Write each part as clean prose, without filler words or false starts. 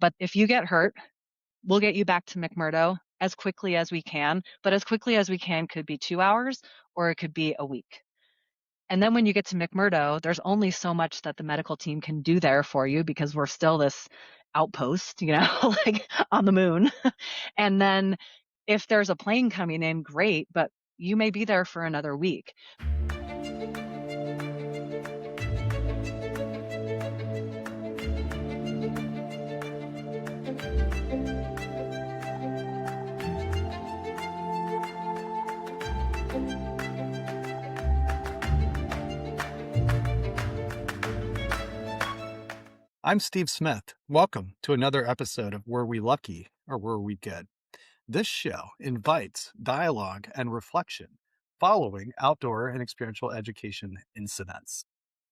But if you get hurt, we'll get you back to McMurdo as quickly as we can, but as quickly as we can could be 2 hours or it could be a week. And then when you get to McMurdo, there's only so much that the medical team can do there for you because we're still this outpost, like on the moon. And then if there's a plane coming in, great, but you may be there for another week. I'm Steve Smith. Welcome to another episode of Were We Lucky or Were We Good? This show invites dialogue and reflection following outdoor and experiential education incidents.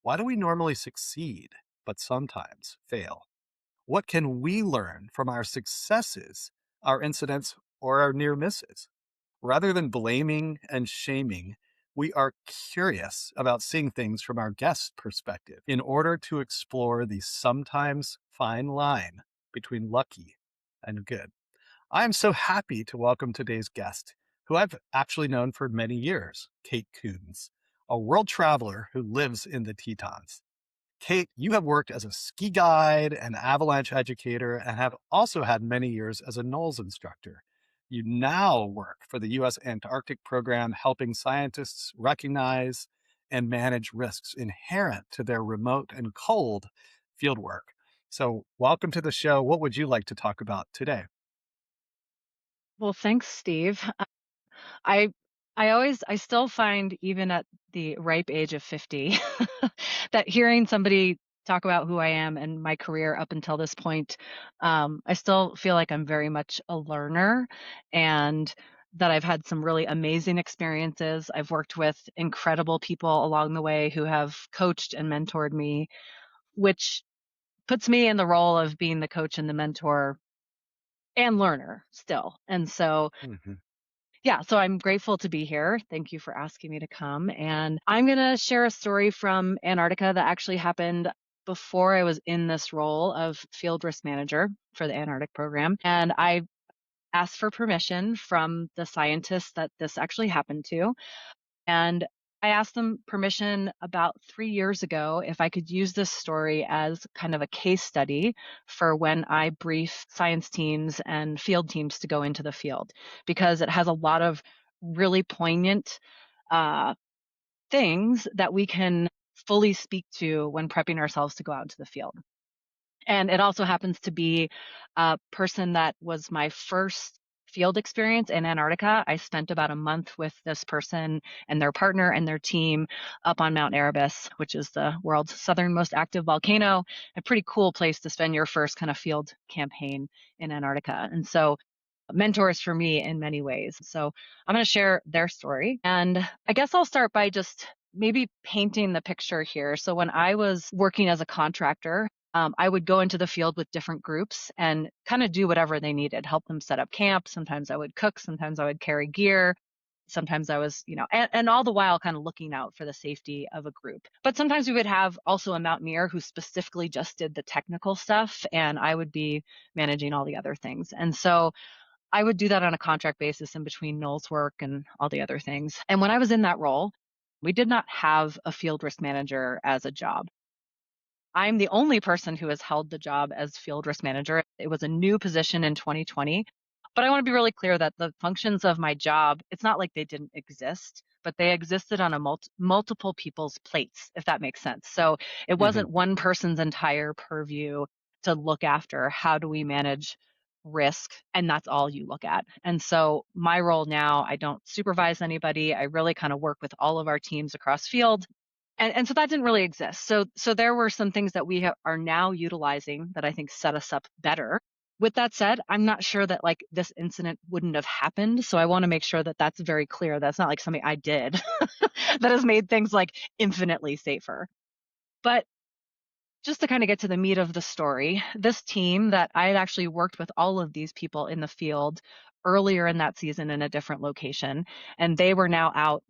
Why do we normally succeed, but sometimes fail? What can we learn from our successes, our incidents, or our near misses? Rather than blaming and shaming, we are curious about seeing things from our guest's perspective in order to explore the sometimes fine line between lucky and good. I am so happy to welcome today's guest, who I've actually known for many years, Kate Koons, a world traveler who lives in the Tetons. Kate, you have worked as a ski guide and avalanche educator and have also had many years as a NOLS instructor. You now work for the U.S. Antarctic program, helping scientists recognize and manage risks inherent to their remote and cold fieldwork. So, welcome to the show. What would you like to talk about today? Well, thanks, Steve. I I still find even at the ripe age of 50 that hearing somebody talk about who I am and my career up until this point, I still feel like I'm very much a learner and that I've had some really amazing experiences. I've worked with incredible people along the way who have coached and mentored me, which puts me in the role of being the coach and the mentor and learner still. And so Mhm. yeah, so I'm grateful to be here. Thank you for asking me to come. And I'm going to share a story from Antarctica that actually happened before I was in this role of field risk manager for the Antarctic program. And I asked for permission from the scientists that this actually happened to. And I asked them permission about 3 years ago if I could use this story as kind of a case study for when I brief science teams and field teams to go into the field, because it has a lot of really poignant uh, things that we can fully speak to when prepping ourselves to go out into the field. And it also happens to be a person that was my first field experience in Antarctica. I spent about a month with this person and their partner and their team up on Mount Erebus, which is the world's southernmost active volcano. A pretty cool place to spend your first kind of field campaign in Antarctica. And so mentors for me in many ways. So I'm going to share their story. And I guess I'll start by just maybe painting the picture here. So when I was working as a contractor, I would go into the field with different groups and kind of do whatever they needed, help them set up camp. Sometimes I would cook, sometimes I would carry gear. Sometimes I was, and all the while kind of looking out for the safety of a group. But sometimes we would have also a mountaineer who specifically just did the technical stuff, and I would be managing all the other things. And so I would do that on a contract basis in between Knowles work and all the other things. And when I was in that role, we did not have a field risk manager as a job. I'm the only person who has held the job as field risk manager. It was a new position in 2020. But I want to be really clear that the functions of my job, it's not like they didn't exist, but they existed on a multiple people's plates, if that makes sense. So it Mhm. wasn't one person's entire purview to look after how do we manage risk, and that's all you look at. And so my role now, I don't supervise anybody. I really kind of work with all of our teams across field, and so that didn't really exist. So there were some things that we are now utilizing that I think set us up better. With that said, I'm not sure that like this incident wouldn't have happened. So I want to make sure that that's very clear. That's not like something I did that has made things like infinitely safer. But just to kind of get to the meat of the story, this team that I had actually worked with all of these people in the field earlier in that season in a different location, and they were now out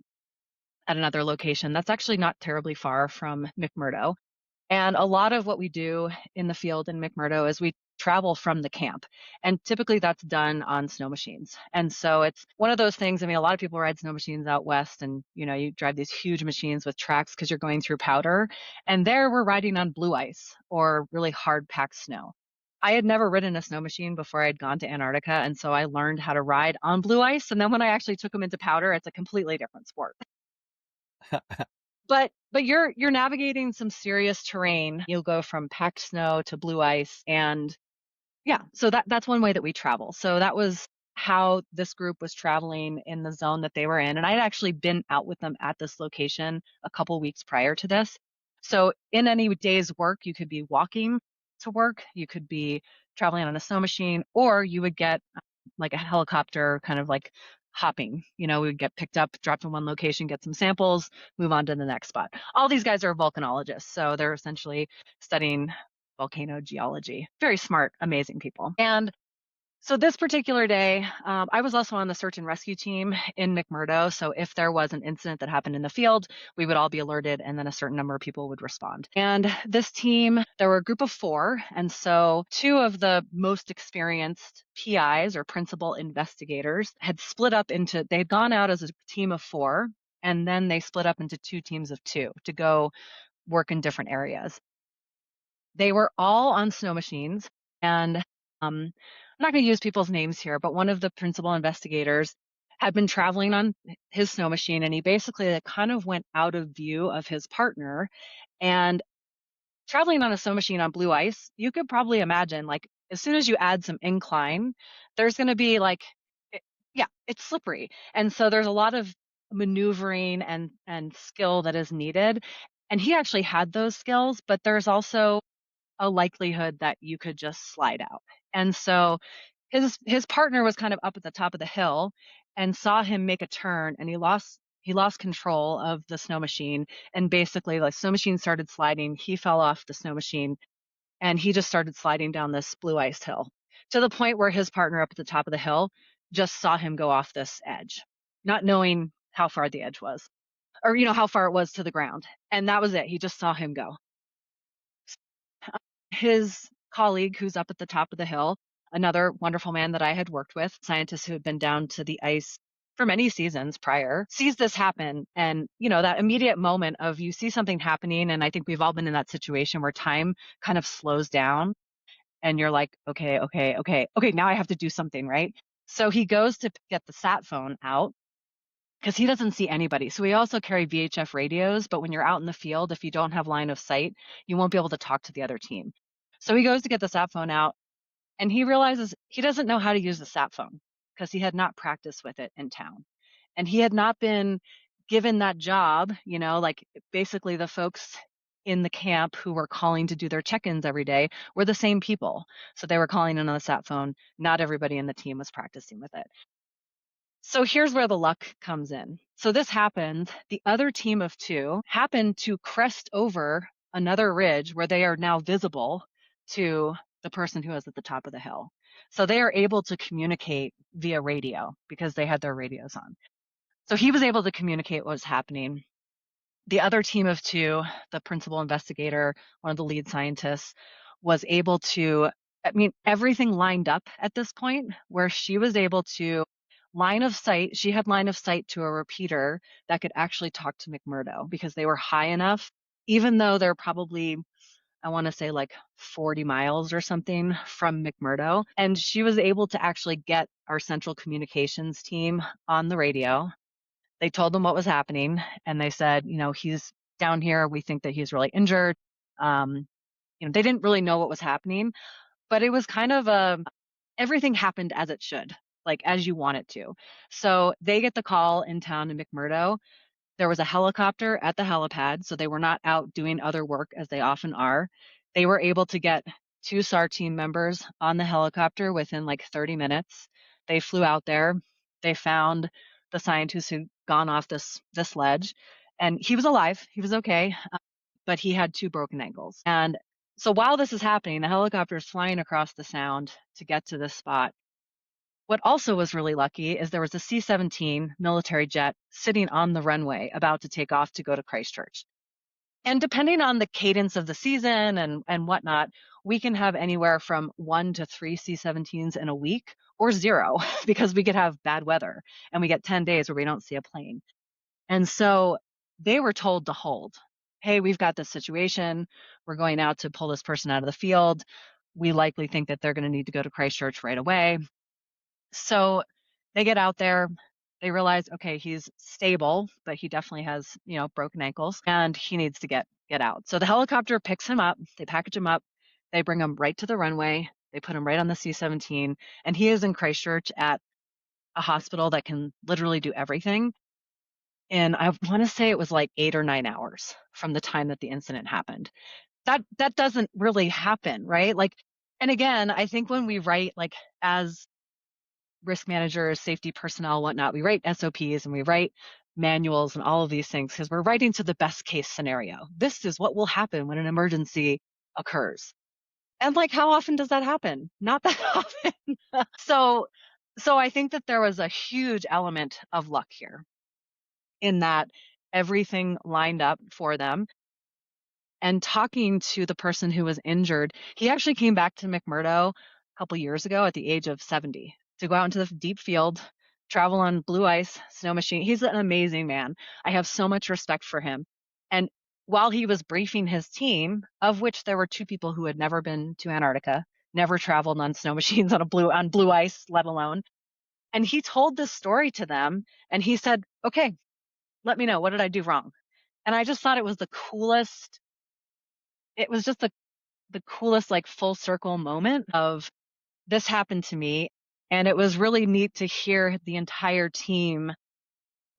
at another location that's actually not terribly far from McMurdo. And a lot of what we do in the field in McMurdo is we travel from the camp. And typically that's done on snow machines. And so it's one of those things. I mean, a lot of people ride snow machines out west and, you drive these huge machines with tracks because you're going through powder. And there we're riding on blue ice or really hard packed snow. I had never ridden a snow machine before I'd gone to Antarctica. And so I learned how to ride on blue ice. And then when I actually took them into powder, it's a completely different sport. But you're navigating some serious terrain. You'll go from packed snow to blue ice, and yeah, so that's one way that we travel. So that was how this group was traveling in the zone that they were in. And I'd actually been out with them at this location a couple weeks prior to this. So in any day's work, you could be walking to work, you could be traveling on a snow machine, or you would get like a helicopter kind of like hopping. We would get picked up, dropped in one location, get some samples, move on to the next spot. All these guys are volcanologists, so they're essentially studying volcano geology. Very smart, amazing people. And so this particular day, I was also on the search and rescue team in McMurdo. So if there was an incident that happened in the field, we would all be alerted and then a certain number of people would respond. And this team, there were a group of 4. And so 2 of the most experienced PIs or principal investigators had split up into, they had gone out as a team of 4, and then they split up into 2 teams of 2 to go work in different areas. They were all on snow machines, and I'm not going to use people's names here, but one of the principal investigators had been traveling on his snow machine, and he basically kind of went out of view of his partner. And traveling on a snow machine on blue ice, you could probably imagine, like, as soon as you add some incline, there's going to be like, yeah, it's slippery. And so there's a lot of maneuvering and skill that is needed. And he actually had those skills, but there's also a likelihood that you could just slide out. And so his partner was kind of up at the top of the hill and saw him make a turn, and he lost control of the snow machine, and basically like snow machine started sliding, he fell off the snow machine, and he just started sliding down this blue ice hill to the point where his partner up at the top of the hill just saw him go off this edge, not knowing how far the edge was, or how far it was to the ground. And that was it. He just saw him go. His colleague, who's up at the top of the hill, another wonderful man that I had worked with, scientist who had been down to the ice for many seasons prior, sees this happen. And, that immediate moment of you see something happening. And I think we've all been in that situation where time kind of slows down and you're like, okay, okay, okay, okay, now I have to do something, right? So he goes to get the sat phone out because he doesn't see anybody. So we also carry VHF radios, but when you're out in the field, if you don't have line of sight, you won't be able to talk to the other team. So he goes to get the sat phone out, and he realizes he doesn't know how to use the sat phone because he had not practiced with it in town. And he had not been given that job, like basically the folks in the camp who were calling to do their check-ins every day were the same people. So they were calling in on the sat phone. Not everybody in the team was practicing with it. So here's where the luck comes in. So this happened. The other team of 2 happened to crest over another ridge where they are now visible to the person who is at the top of the hill. So they are able to communicate via radio because they had their radios on. So he was able to communicate what was happening. The other team of 2, the principal investigator, one of the lead scientists, was able to, everything lined up at this point where she was able to she had line of sight to a repeater that could actually talk to McMurdo because they were high enough, even though they're probably, I want to say like 40 miles or something from McMurdo. And she was able to actually get our central communications team on the radio. They told them what was happening, and they said, he's down here. We think that he's really injured. They didn't really know what was happening, but it was kind of everything happened as it should, like as you want it to. So they get the call in town in McMurdo. There was a helicopter at the helipad, so they were not out doing other work as they often are. They were able to get 2 SAR team members on the helicopter within like 30 minutes. They flew out there. They found the scientist who'd gone off this ledge, and he was alive. He was okay, but he had 2 broken ankles. And so while this is happening, the helicopter is flying across the sound to get to this spot. What also was really lucky is there was a C-17 military jet sitting on the runway about to take off to go to Christchurch. And depending on the cadence of the season and whatnot, we can have anywhere from 1 to 3 C-17s in a week or zero because we could have bad weather and we get 10 days where we don't see a plane. And so they were told to hold. Hey, we've got this situation. We're going out to pull this person out of the field. We likely think that they're going to need to go to Christchurch right away. So they get out there. They realize, okay, he's stable, but he definitely has, broken ankles and he needs to get out. So the helicopter picks him up. They package him up. They bring him right to the runway. They put him right on the C-17, and he is in Christchurch at a hospital that can literally do everything. And I want to say it was like 8 or 9 hours from the time that the incident happened. That doesn't really happen, right? Like, and again, I think when we write, like, as risk managers, safety personnel, whatnot, we write SOPs and we write manuals and all of these things because we're writing to the best case scenario. This is what will happen when an emergency occurs. And like, how often does that happen? Not that often. So, so I think that there was a huge element of luck here in that everything lined up for them. And talking to the person who was injured, he actually came back to McMurdo a couple years ago at the age of 70 to go out into the deep field, travel on blue ice, snow machine. He's an amazing man. I have so much respect for him. And while he was briefing his team, of which there were two people who had never been to Antarctica, never traveled on snow machines on blue ice, let alone. And he told this story to them and he said, "Okay, let me know, what did I do wrong?" And I just thought it was the coolest. It was just the coolest, like, full circle moment of this happened to me. And it was really neat to hear the entire team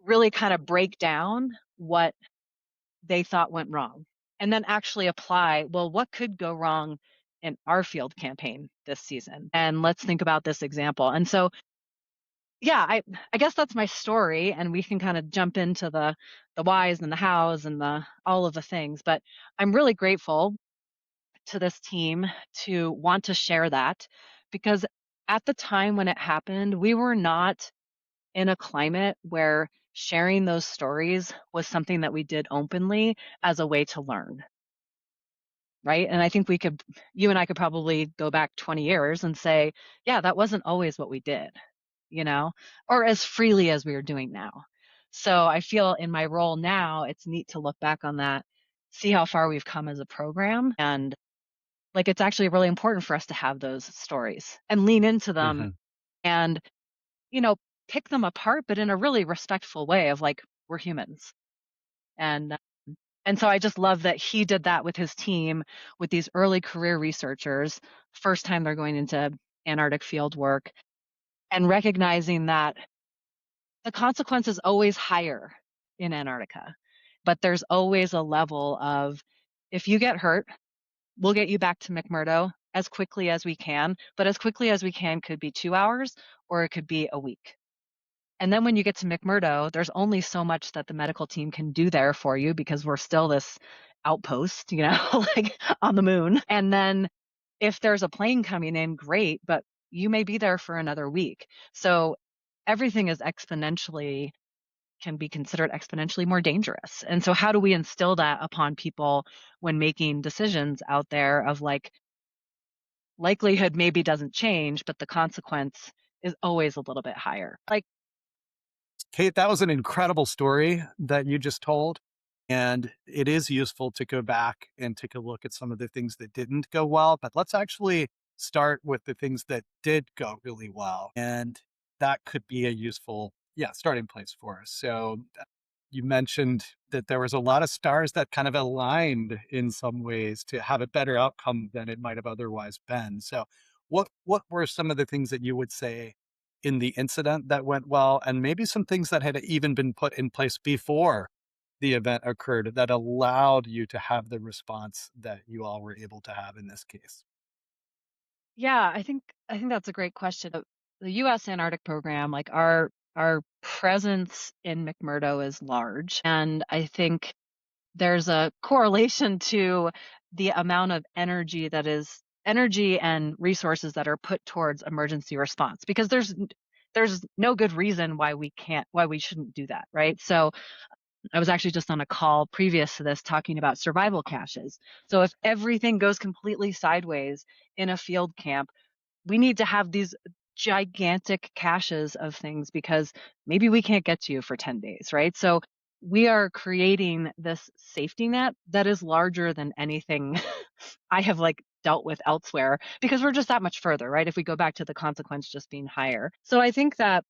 really kind of break down what they thought went wrong and then actually apply, well, what could go wrong in our field campaign this season? And let's think about this example. And so, yeah, I guess that's my story, and we can kind of jump into the whys and the hows and the all of the things. But I'm really grateful to this team to want to share that because at the time when it happened, we were not in a climate where sharing those stories was something that we did openly as a way to learn, right? And I think you and I could probably go back 20 years and say, yeah, that wasn't always what we did, or as freely as we are doing now. So I feel in my role now, it's neat to look back on that, see how far we've come as a program, and like, it's actually really important for us to have those stories and lean into them Hmm. and, you know, pick them apart, but in a really respectful way of like, we're humans. And and so I just love that he did that with his team, with these early career researchers, first time they're going into Antarctic field work, and recognizing that the consequence is always higher in Antarctica. But there's always a level of, if you get hurt, we'll get you back to McMurdo as quickly as we can, but as quickly as we can could be 2 hours or it could be a week. And then when you get to McMurdo, there's only so much that the medical team can do there for you because we're still this outpost, like on the moon. And then if there's a plane coming in, great, but you may be there for another week. So everything is exponentially can be considered exponentially more dangerous. And so how do we instill that upon people when making decisions out there of like, likelihood maybe doesn't change, but the consequence is always a little bit higher. Like, Kate, that was an incredible story that you just told. And it is useful to go back and take a look at some of the things that didn't go well. But let's actually start with the things that did go really well. And that could be a useful, yeah, starting place for us. So you mentioned that there was a lot of stars that kind of aligned in some ways to have a better outcome than it might have otherwise been. So what were some of the things that you would say in the incident that went well, and maybe some things that had even been put in place before the event occurred that allowed you to have the response that you all were able to have in this case? yeah, I think that's a great question. The US Antarctic program, like our presence in McMurdo is large. And I think there's a correlation to the amount of energy and resources that are put towards emergency response because there's no good reason why we shouldn't do that, right? So I was actually just on a call previous to this talking about survival caches. So if everything goes completely sideways in a field camp, we need to have these gigantic caches of things because maybe we can't get to you for 10 days, right? So we are creating this safety net that is larger than anything I have like dealt with elsewhere because we're just that much further, right? If we go back to the consequence just being higher. So I think that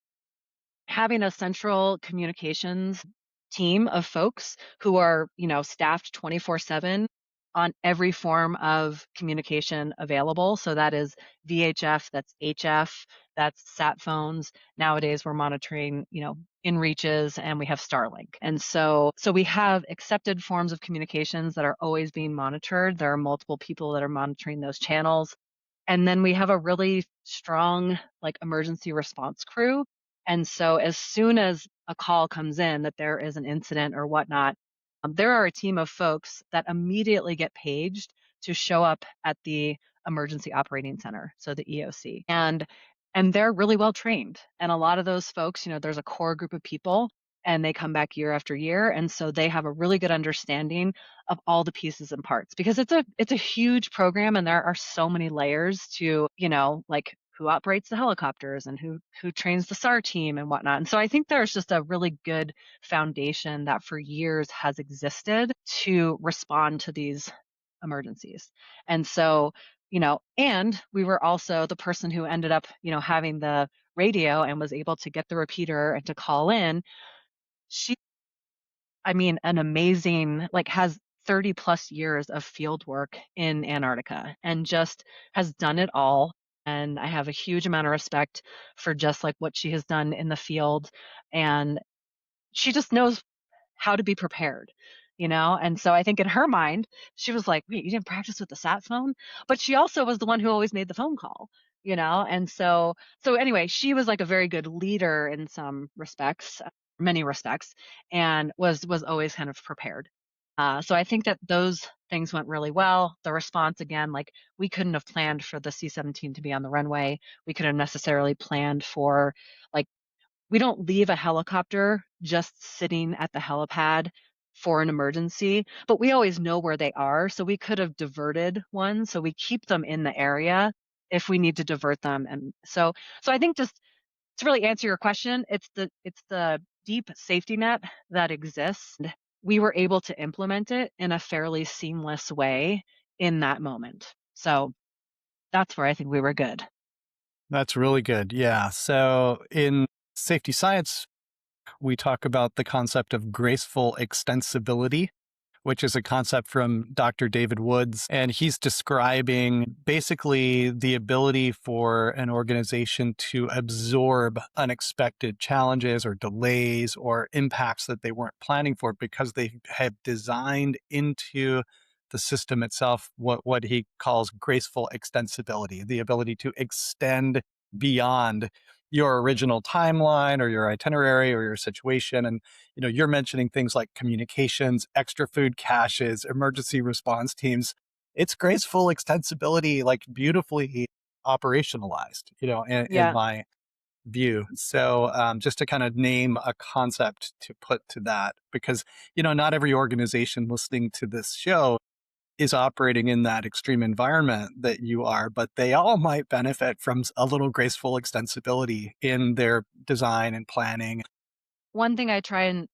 having a central communications team of folks who are, staffed 24/7 on every form of communication available. So that is VHF, that's HF, that's sat phones. Nowadays we're monitoring, inReaches and we have Starlink. And so we have accepted forms of communications that are always being monitored. There are multiple people that are monitoring those channels. And then we have a really strong like emergency response crew. And so as soon as a call comes in that there is an incident or whatnot, there are a team of folks that immediately get paged to show up at the emergency operating center, so the EOC. And they're really well trained. And a lot of those folks, there's a core group of people and they come back year after year. And so they have a really good understanding of all the pieces and parts because it's a huge program and there are so many layers to, like who operates the helicopters and who trains the SAR team and whatnot. And so I think there's just a really good foundation that for years has existed to respond to these emergencies. And so, and we were also the person who ended up, having the radio and was able to get the repeater and to call in. She, I mean, an amazing, like, has 30 plus years of field work in Antarctica and just has done it all. And I have a huge amount of respect for just like what she has done in the field. And she just knows how to be prepared, And so I think in her mind, she was like, wait, you didn't practice with the sat phone? But she also was the one who always made the phone call, And so anyway, she was like a very good leader in some respects, many respects, and was always kind of prepared. So I think that those things went really well. The response, again, like we couldn't have planned for the C-17 to be on the runway. We could have necessarily planned for like we don't leave a helicopter just sitting at the helipad for an emergency, but we always know where they are. So we could have diverted one. So we keep them in the area if we need to divert them. And so I think just to really answer your question, it's the deep safety net that exists. We were able to implement it in a fairly seamless way in that moment. So that's where I think we were good. That's really good. Yeah. So in safety science, we talk about the concept of graceful extensibility, which is a concept from Dr. David Woods. And he's describing basically the ability for an organization to absorb unexpected challenges or delays or impacts that they weren't planning for because they have designed into the system itself what he calls graceful extensibility, the ability to extend beyond your original timeline or your itinerary or your situation. And you're mentioning things like communications, extra food caches, emergency response teams. It's graceful extensibility, like beautifully operationalized, in Yeah. my view. So just to kind of name a concept to put to that, because, not every organization listening to this show is operating in that extreme environment that you are, but they all might benefit from a little graceful extensibility in their design and planning. One thing I try and,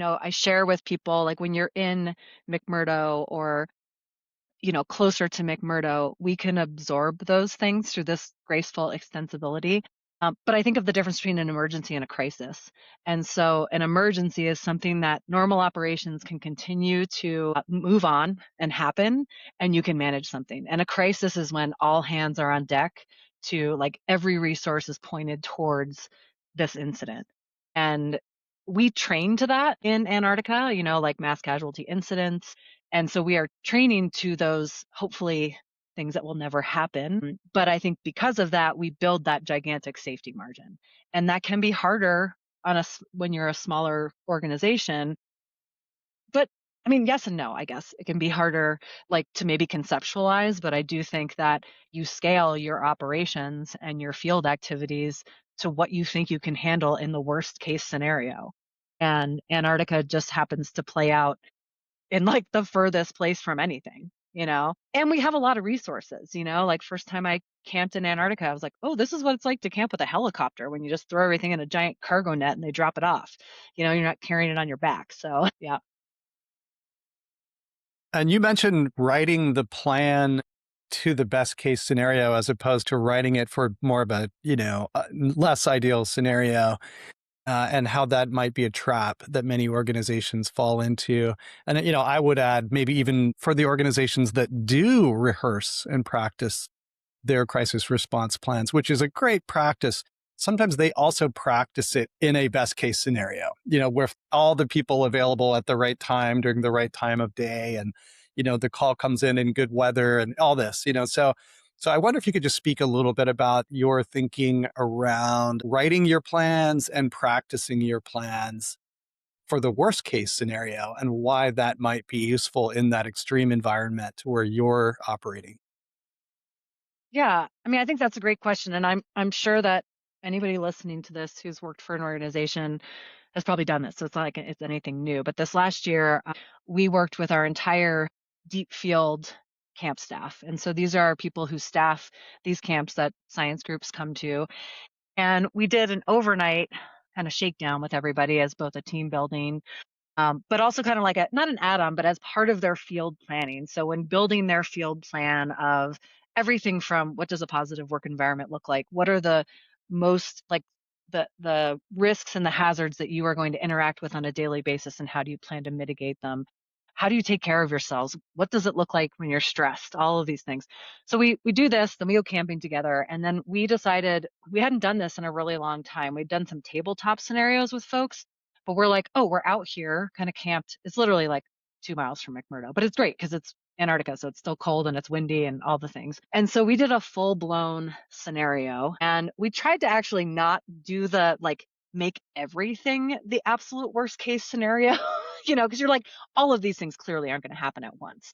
I share with people, like when you're in McMurdo or, closer to McMurdo, we can absorb those things through this graceful extensibility. But I think of the difference between an emergency and a crisis. And so an emergency is something that normal operations can continue to move on and happen, and you can manage something. And a crisis is when all hands are on deck to like every resource is pointed towards this incident. And we train to that in Antarctica, like mass casualty incidents. And so we are training to those, hopefully, things that will never happen. But I think because of that, we build that gigantic safety margin. And that can be harder when you're a smaller organization. But I mean, yes and no, I guess. It can be harder like to maybe conceptualize, but I do think that you scale your operations and your field activities to what you think you can handle in the worst case scenario. And Antarctica just happens to play out in like the furthest place from anything, you know? And we have a lot of resources, you know? Like first time I camped in Antarctica, I was like, "Oh, this is what it's like to camp with a helicopter when you just throw everything in a giant cargo net and they drop it off. You know, you're not carrying it on your back." So, yeah. And you mentioned writing the plan to the best case scenario as opposed to writing it for more of a, less ideal scenario, and how that might be a trap that many organizations fall into. And, I would add maybe even for the organizations that do rehearse and practice their crisis response plans, which is a great practice. Sometimes they also practice it in a best case scenario, where all the people available at the right time during the right time of day, and, the call comes in good weather and all this, so I wonder if you could just speak a little bit about your thinking around writing your plans and practicing your plans for the worst case scenario and why that might be useful in that extreme environment where you're operating. Yeah. I mean, I think that's a great question. And I'm sure that anybody listening to this who's worked for an organization has probably done this. So it's not like it's anything new. But this last year, we worked with our entire deep field camp staff. And so these are people who staff these camps that science groups come to. And we did an overnight kind of shakedown with everybody as both a team building, but also kind of like a not an add-on, but as part of their field planning. So when building their field plan of everything from what does a positive work environment look like, what are the most like the risks and the hazards that you are going to interact with on a daily basis, and how do you plan to mitigate them? How do you take care of yourselves? What does it look like when you're stressed? All of these things. So we do this, then we go camping together, and then we decided we hadn't done this in a really long time. We'd done some tabletop scenarios with folks, but we're like, oh, we're out here kind of camped. It's literally like 2 miles from McMurdo, but it's great because it's Antarctica, so it's still cold and it's windy and all the things. And so we did a full blown scenario, and we tried to actually not do the like make everything the absolute worst case scenario, because you're like, all of these things clearly aren't going to happen at once.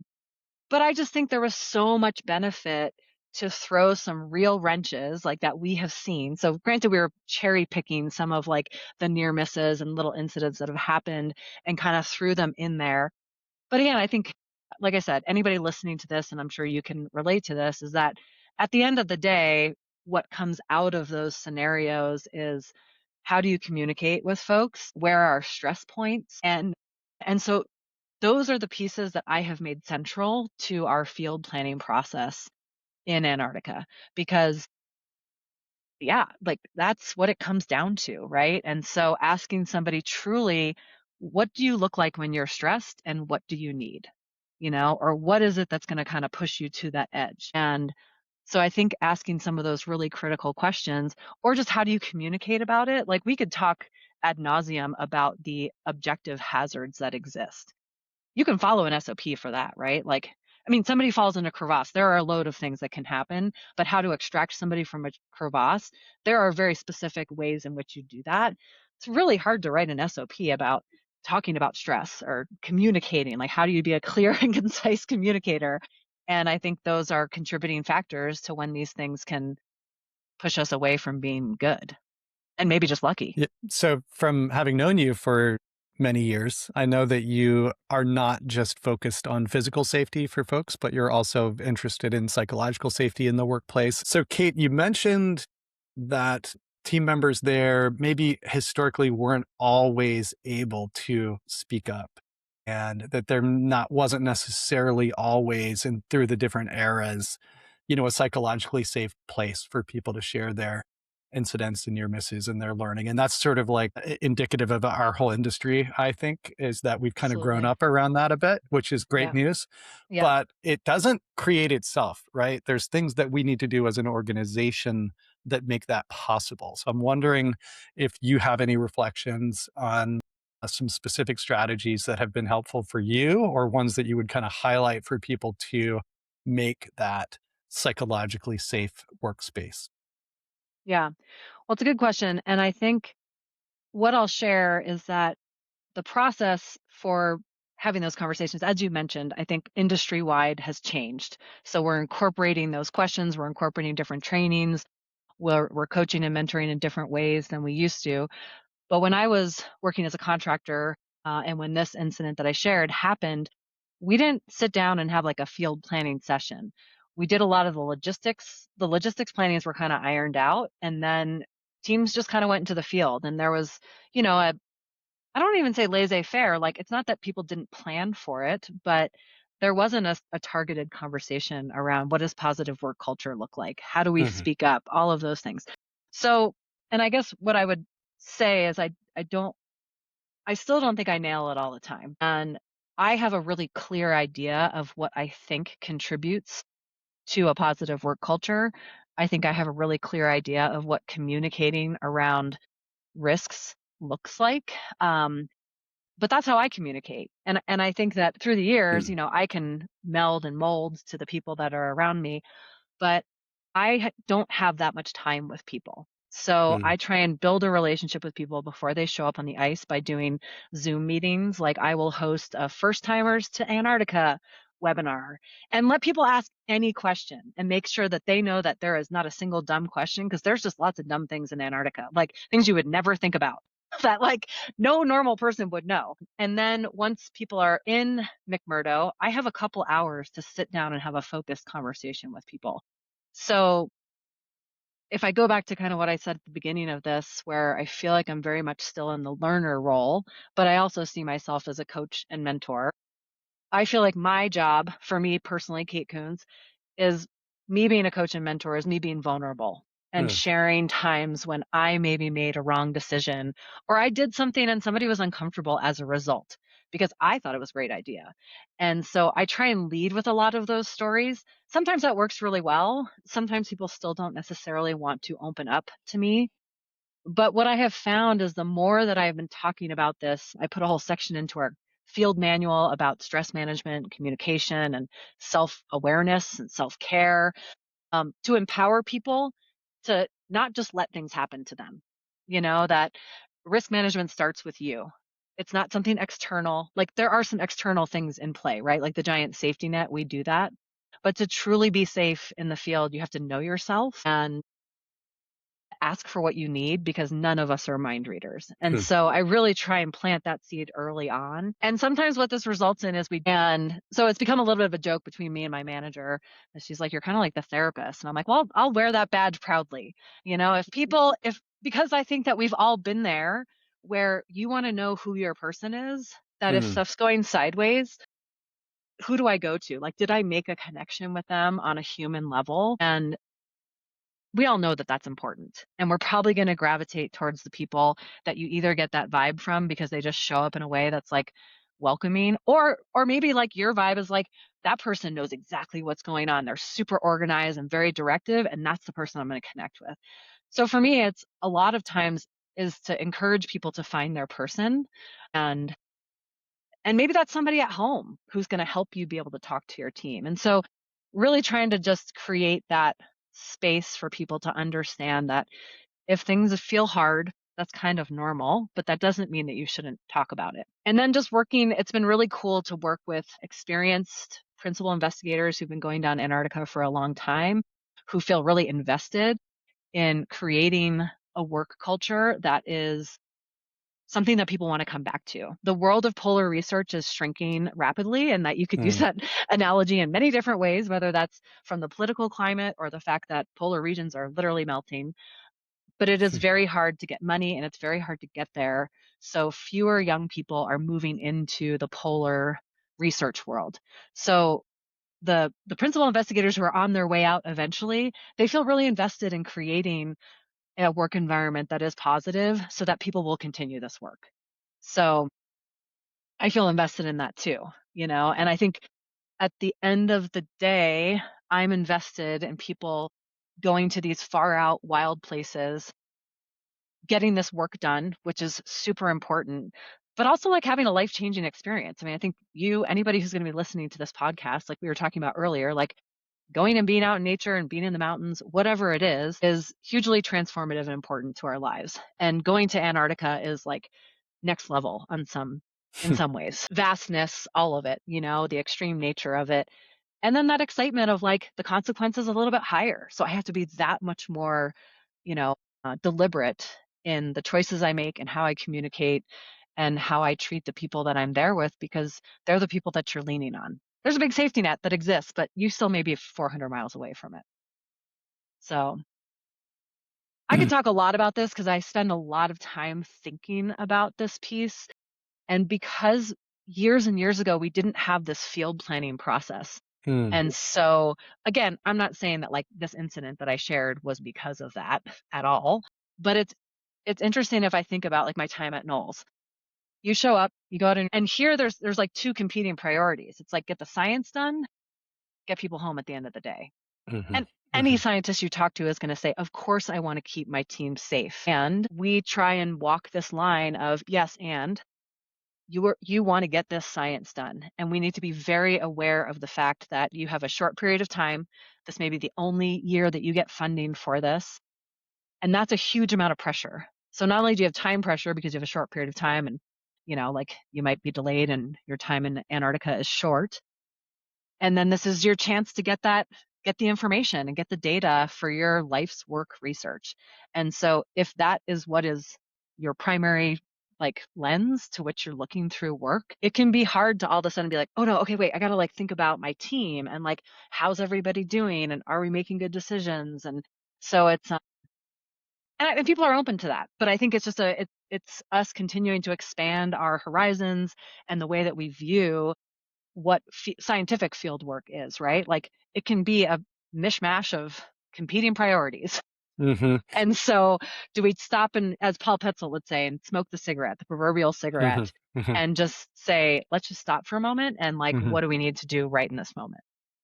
But I just think there was so much benefit to throw some real wrenches like that we have seen. So granted, we were cherry picking some of like the near misses and little incidents that have happened and kind of threw them in there. But again, I think, like I said, anybody listening to this, and I'm sure you can relate to this, is that at the end of the day, what comes out of those scenarios is how do you communicate with folks? Where are stress points? And so those are the pieces that I have made central to our field planning process in Antarctica because yeah, like that's what it comes down to, right? And so asking somebody truly, what do you look like when you're stressed and what do you need? Or what is it that's going to kind of push you to that edge? And so I think asking some of those really critical questions, or just how do you communicate about it? Like we could talk ad nauseum about the objective hazards that exist. You can follow an SOP for that, right? Like, I mean, somebody falls in a crevasse. There are a load of things that can happen, but how to extract somebody from a crevasse, there are very specific ways in which you do that. It's really hard to write an SOP about talking about stress or communicating. Like, how do you be a clear and concise communicator? And I think those are contributing factors to when these things can push us away from being good and maybe just lucky. Yeah. So, from having known you for many years, I know that you are not just focused on physical safety for folks, but you're also interested in psychological safety in the workplace. So, Kate, you mentioned that team members there maybe historically weren't always able to speak up, and that there not wasn't necessarily always and through the different eras, a psychologically safe place for people to share their incidents and near misses and their learning. And that's sort of like indicative of our whole industry, I think, is that we've kind of grown Absolutely. up around that a bit, which is great Yeah. news. Yeah. But it doesn't create itself, right? There's things that we need to do as an organization that make that possible. So I'm wondering if you have any reflections on some specific strategies that have been helpful for you, or ones that you would kind of highlight for people to make that psychologically safe workspace. Yeah. Well, it's a good question. And I think what I'll share is that the process for having those conversations, as you mentioned, I think industry wide has changed. So we're incorporating those questions, we're incorporating different trainings, we're coaching and mentoring in different ways than we used to. But when I was working as a contractor, and when this incident that I shared happened, we didn't sit down and have like a field planning session. We did a lot of the logistics. The logistics plannings were kind of ironed out, and then teams just kind of went into the field. And there was, a I don't even say laissez-faire. Like, it's not that people didn't plan for it, but there wasn't a targeted conversation around what does positive work culture look like? How do we Hmm. speak up? All of those things. So, and I guess what I would say is I still don't think I nail it all the time. And I have a really clear idea of what I think contributes to a positive work culture. I think I have a really clear idea of what communicating around risks looks like. But that's how I communicate. And I think that through the years, I can meld and mold to the people that are around me, but don't have that much time with people. So Mm. I try and build a relationship with people before they show up on the ice by doing Zoom meetings. Like, I will host a first timers to Antarctica webinar and let people ask any question and make sure that they know that there is not a single dumb question, because there's just lots of dumb things in Antarctica, like things you would never think about that like no normal person would know. And then once people are in McMurdo, I have a couple hours to sit down and have a focused conversation with people. So if I go back to kind of what I said at the beginning of this, where I feel like I'm very much still in the learner role, but I also see myself as a coach and mentor. I feel like my job, for me personally, Kate Koons, is me being a coach and mentor is me being vulnerable and Mm. sharing times when I maybe made a wrong decision or I did something and somebody was uncomfortable as a result because I thought it was a great idea. And so I try and lead with a lot of those stories. Sometimes that works really well. Sometimes people still don't necessarily want to open up to me. But what I have found is the more that I've been talking about this, I put a whole section into our field manual about stress management, communication, and self awareness and self care, to empower people to not just let things happen to them. That risk management starts with you. It's not something external. Like, there are some external things in play, right? Like the giant safety net, we do that. But to truly be safe in the field, you have to know yourself and ask for what you need, because none of us are mind readers. And Hmm. so I really try and plant that seed early on. And sometimes what this results in is and so it's become a little bit of a joke between me and my manager. And she's like, "You're kind of like the therapist." And I'm like, "Well, I'll wear that badge proudly." Because I think that we've all been there where you want to know who your person is, that if Mm. stuff's going sideways, who do I go to? Like, did I make a connection with them on a human level? And we all know that that's important. And we're probably going to gravitate towards the people that you either get that vibe from because they just show up in a way that's like welcoming, or maybe like your vibe is like that person knows exactly what's going on. They're super organized and very directive, and that's the person I'm going to connect with. So for me, it's a lot of times is to encourage people to find their person, and maybe that's somebody at home who's going to help you be able to talk to your team. And so really trying to just create that space for people to understand that if things feel hard, that's kind of normal, but that doesn't mean that you shouldn't talk about it. And then just it's been really cool to work with experienced principal investigators who've been going down Antarctica for a long time, who feel really invested in creating a work culture that is something that people want to come back to. The world of polar research is shrinking rapidly, and that you could use Mm. that analogy in many different ways, whether that's from the political climate or the fact that polar regions are literally melting. But it is very hard to get money and it's very hard to get there. So fewer young people are moving into the polar research world. So the principal investigators who are on their way out eventually, they feel really invested in creating a work environment that is positive so that people will continue this work. So I feel invested in that too, and I think at the end of the day, I'm invested in people going to these far out wild places, getting this work done, which is super important, but also like having a life-changing experience. I mean, I think anybody who's going to be listening to this podcast, like we were talking about earlier, like going and being out in nature and being in the mountains, whatever it is hugely transformative and important to our lives. And going to Antarctica is like next level in some ways. Vastness, all of it, the extreme nature of it. And then that excitement of like the consequences a little bit higher. So I have to be that much more, deliberate in the choices I make and how I communicate and how I treat the people that I'm there with, because they're the people that you're leaning on. There's a big safety net that exists, but you still may be 400 miles away from it. So I could talk a lot about this because I spend a lot of time thinking about this piece. And because years and years ago, we didn't have this field planning process. Mm, And so, again, I'm not saying that like this incident that I shared was because of that at all, but it's interesting if I think about like my time at Knowles. You show up, you go out and here there's like two competing priorities. It's like get the science done, get people home at the end of the day. mhm, And any mhm, scientist you talk to is going to say, of course, I want to keep my team safe. And we try and walk this line of yes, and you want to get this science done. And we need to be very aware of the fact that you have a short period of time. This may be the only year that you get funding for this. And that's a huge amount of pressure. So not only do you have time pressure because you have a short period of time and, like you might be delayed and your time in Antarctica is short, and then this is your chance to get the information and get the data for your life's work research. And so if that is what is your primary like lens to which you're looking through work, it can be hard to all of a sudden be like, oh no, okay, wait, I gotta like think about my team and like how's everybody doing and are we making good decisions? And so it's and people are open to that, but I think it's just it's us continuing to expand our horizons and the way that we view what scientific field work is, right? Like it can be a mishmash of competing priorities. mhm, And so, do we stop and, as Paul Petzel would say, and smoke the cigarette, the proverbial mhm, cigarette, mhm, and just say, let's just stop for a moment and like, mhm. what do we need to do right in this moment?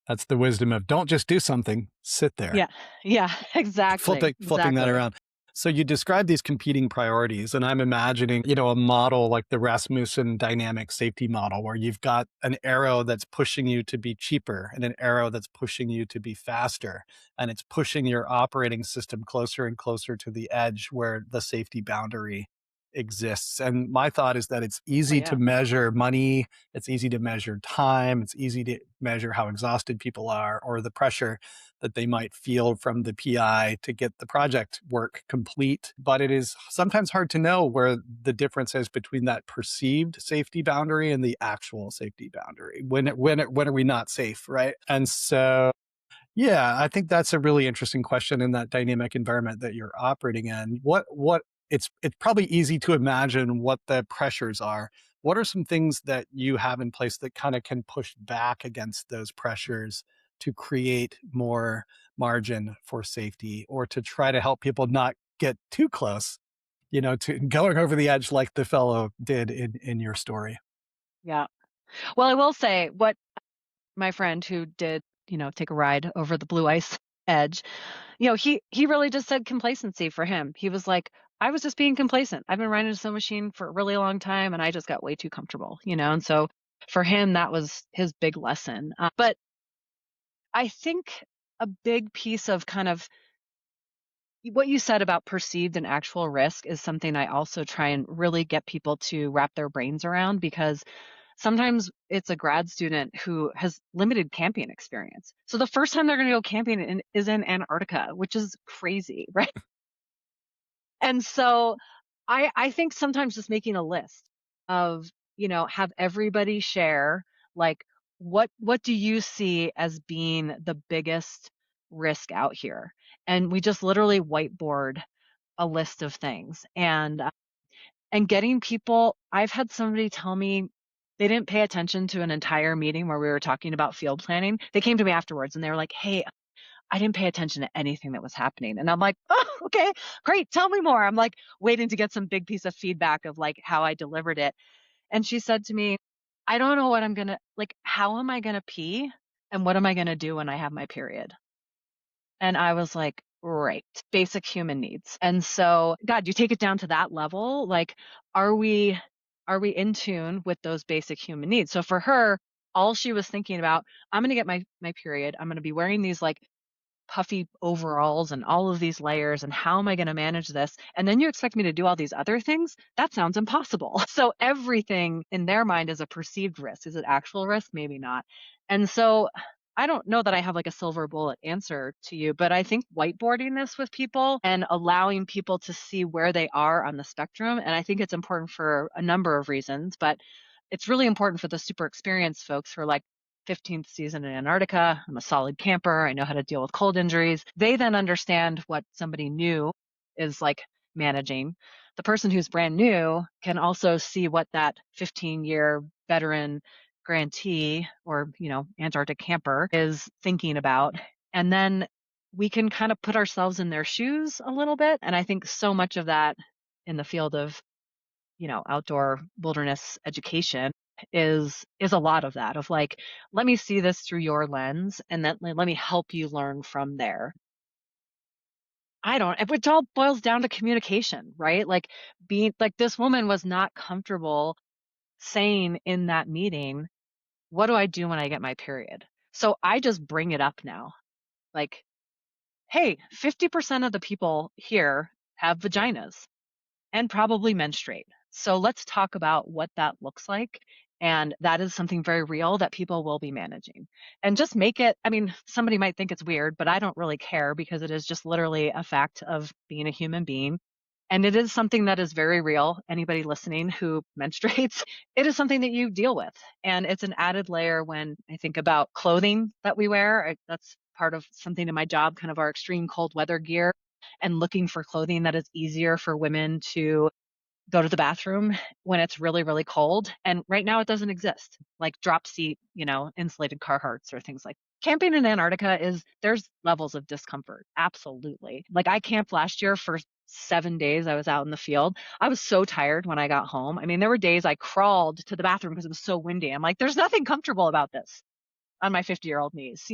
That's the wisdom of don't just do something, sit there. Yeah, yeah, exactly, Flipping that exactly. around. So you describe these competing priorities, and I'm imagining, a model like the Rasmussen dynamic safety model, where you've got an arrow that's pushing you to be cheaper and an arrow that's pushing you to be faster. And it's pushing your operating system closer and closer to the edge where the safety boundary exists. And my thought is that it's Oh easy to yeah, measure money, it's easy to measure time, it's easy to measure how exhausted people are or the pressure that they might feel from the PI to get the project work complete. But it is sometimes hard to know where the difference is between that perceived safety boundary and the actual safety boundary. When are we not safe, right? And so yeah, I think that's a really interesting question in that dynamic environment that you're operating in. What it's probably easy to imagine what the pressures are. What are some things that you have in place that kind of can push back against those pressures to create more margin for safety or to try to help people not get too close, to going over the edge like the fellow did in your story? yeah. Well, I will say what my friend who did, take a ride over the blue ice edge, he really just said complacency for him. He was like, I was just being complacent. I've been riding a snow machine for a really long time and I just got way too comfortable. And so for him, that was his big lesson. But I think a big piece of kind of what you said about perceived and actual risk is something I also try and really get people to wrap their brains around, because sometimes it's a grad student who has limited camping experience. So the first time they're going to go camping is in Antarctica, which is crazy, right? And so I think sometimes just making a list of, have everybody share like what do you see as being the biggest risk out here? And we just literally whiteboard a list of things. And getting people, I've had somebody tell me they didn't pay attention to an entire meeting where we were talking about field planning. They came to me afterwards and they were like, "Hey, I didn't pay attention to anything that was happening." And I'm like, "Oh, okay, great. Tell me more." I'm like waiting to get some big piece of feedback of like how I delivered it. And she said to me, "I don't know what I'm going to like, how am I going to pee? And what am I going to do when I have my period?" And I was like, right, basic human needs. And so, God, you take it down to that level, like, are we are we in tune with those basic human needs? So for her, all she was thinking about, I'm gonna get my period. I'm gonna be wearing these like puffy overalls and all of these layers, and how am I gonna manage this? And then you expect me to do all these other things? That sounds impossible. So everything in their mind is a perceived risk. Is it actual risk? Maybe not. And so I don't know that I have like a silver bullet answer to you, but I think whiteboarding this with people and allowing people to see where they are on the spectrum. And I think it's important for a number of reasons, but it's really important for the super experienced folks who are like 15th season in Antarctica. I'm a solid camper. I know how to deal with cold injuries. They then understand what somebody new is like managing. The person who's brand new can also see what that 15-year veteran grantee or, Antarctic camper is thinking about. And then we can kind of put ourselves in their shoes a little bit. And I think so much of that in the field of, outdoor wilderness education is a lot of that of like, let me see this through your lens and then let me help you learn from there. I don't, it all boils down to communication, right? Like being like this woman was not comfortable saying in that meeting, what do I do when I get my period? So I just bring it up now. Like, hey, 50% of the people here have vaginas and probably menstruate. So let's talk about what that looks like. And that is something very real that people will be managing. And just make it, I mean, somebody might think it's weird, but I don't really care because it is just literally a fact of being a human being. And it is something that is very real. Anybody listening who menstruates, it is something that you deal with. And it's an added layer when I think about clothing that we wear. That's part of something in my job, kind of our extreme cold weather gear and looking for clothing that is easier for women to go to the bathroom when it's really, really cold. And right now it doesn't exist, like drop seat, insulated Carhartts or things like camping in Antarctica there's levels of discomfort. Absolutely. Like I camped last year for 7 days. I was out in the field. I was so tired when I got home. I mean, there were days I crawled to the bathroom because it was so windy. I'm like, there's nothing comfortable about this on my 50-year-old knees?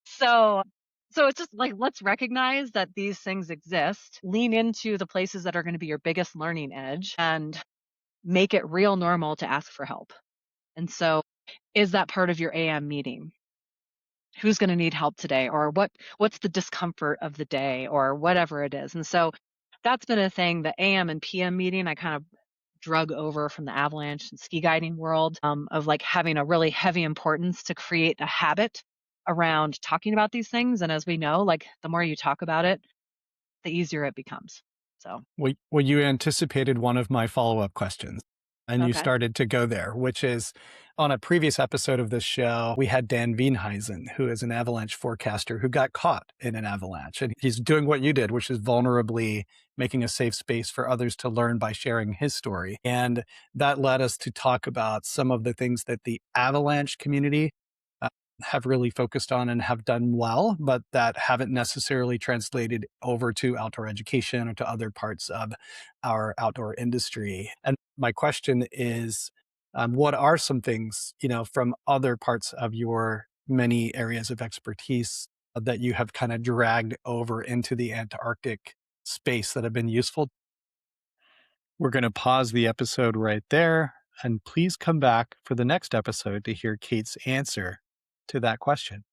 So so it's just like let's recognize that these things exist, lean into the places that are going to be your biggest learning edge and make it real normal to ask for help. And so is that part of your AM meeting? Who's going to need help today or what's the discomfort of the day or whatever it is. And so that's been a thing. The AM and PM meeting I kind of drug over from the avalanche and ski guiding world, of like having a really heavy importance to create a habit around talking about these things. And as we know, like the more you talk about it, the easier it becomes. So, Well, you anticipated one of my follow-up questions, and you okay. started to go there, which is on a previous episode of this show, we had Dan Wienheisen, who is an avalanche forecaster who got caught in an avalanche. And he's doing what you did, which is vulnerably making a safe space for others to learn by sharing his story. And that led us to talk about some of the things that the avalanche community have really focused on and have done well, but that haven't necessarily translated over to outdoor education or to other parts of our outdoor industry. And my question is, what are some things, from other parts of your many areas of expertise that you have kind of dragged over into the Antarctic space that have been useful? We're going to pause the episode right there, and please come back for the next episode to hear Kate's answer to that question.